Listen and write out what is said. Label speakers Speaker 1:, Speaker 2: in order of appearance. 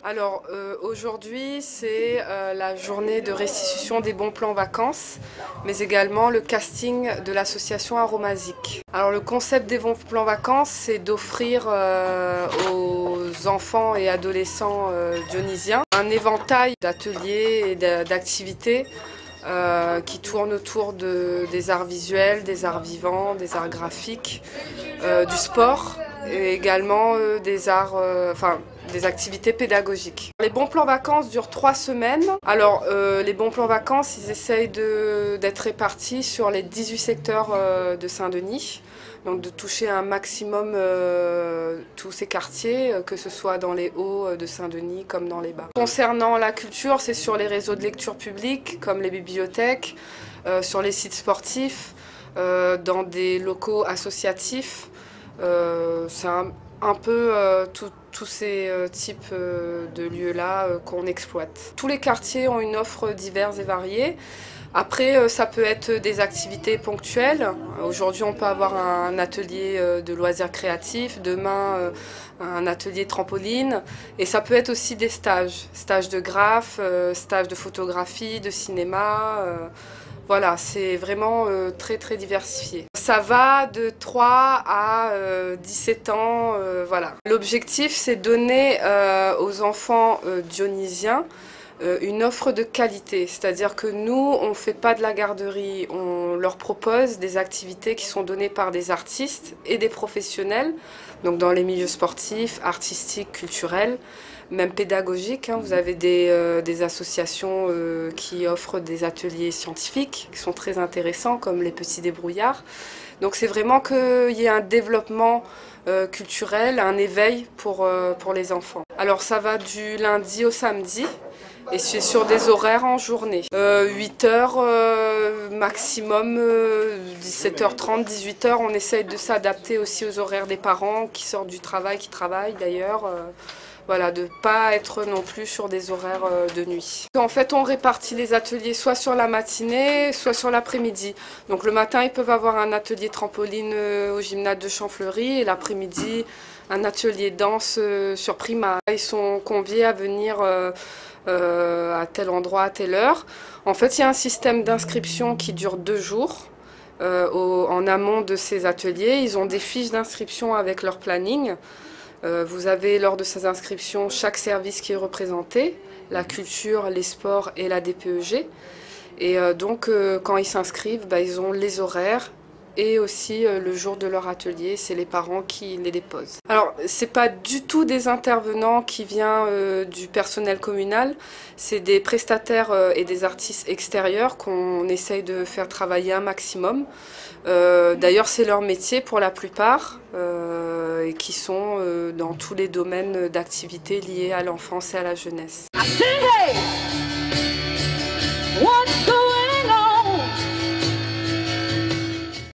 Speaker 1: Alors aujourd'hui c'est la journée de restitution des bons plans vacances, mais également le casting de l'association Aromazique. Alors le concept des bons plans vacances, c'est d'offrir aux enfants et adolescents dionysiens un éventail d'ateliers et d'activités qui tournent autour des arts visuels, des arts vivants, des arts graphiques, du sport et également des activités pédagogiques. Les bons plans vacances durent 3 semaines. Alors les bons plans vacances, ils essayent d'être répartis sur les 18 secteurs de Saint-Denis. Donc de toucher un maximum tous ces quartiers, que ce soit dans les hauts de Saint-Denis comme dans les bas. Concernant la culture, c'est sur les réseaux de lecture publique comme les bibliothèques, sur les sites sportifs, dans des locaux associatifs. C'est un peu tous ces types de lieux-là qu'on exploite. Tous les quartiers ont une offre diverse et variée. Après, ça peut être des activités ponctuelles. Aujourd'hui, on peut avoir un atelier de loisirs créatifs, demain un atelier trampoline. Et ça peut être aussi des stages de graphe, stages de photographie, de cinéma. Voilà, c'est vraiment très diversifié. Ça va de 3 à 17 ans, voilà. L'objectif, c'est donner aux enfants dionysiens une offre de qualité, c'est-à-dire que nous, on ne fait pas de la garderie, on leur propose des activités qui sont données par des artistes et des professionnels, donc dans les milieux sportifs, artistiques, culturels, même pédagogiques. Hein. Vous avez des associations qui offrent des ateliers scientifiques qui sont très intéressants, comme les Petits Débrouillards. Donc c'est vraiment qu'il y ait un développement culturel, un éveil pour les enfants. Alors ça va du lundi au samedi. Et c'est sur des horaires en journée. 8 heures maximum, 17h30, 18h. On essaye de s'adapter aussi aux horaires des parents qui sortent du travail, qui travaillent d'ailleurs. Voilà, de ne pas être non plus sur des horaires de nuit. En fait, on répartit les ateliers soit sur la matinée, soit sur l'après-midi. Donc le matin, ils peuvent avoir un atelier trampoline au gymnase de Champfleury et l'après-midi, un atelier danse sur Prima. Ils sont conviés à venir à tel endroit, à telle heure. En fait, il y a un système d'inscription qui dure 2 jours. En amont de ces ateliers, ils ont des fiches d'inscription avec leur planning. Vous avez lors de ces inscriptions chaque service qui est représenté, la culture, les sports et la DPEG. Et donc quand ils s'inscrivent, ils ont les horaires et aussi le jour de leur atelier, c'est les parents qui les déposent. Alors c'est pas du tout des intervenants qui viennent du personnel communal, c'est des prestataires et des artistes extérieurs qu'on essaye de faire travailler un maximum. D'ailleurs c'est leur métier pour la plupart et qui sont dans tous les domaines d'activité liés à l'enfance et à la jeunesse.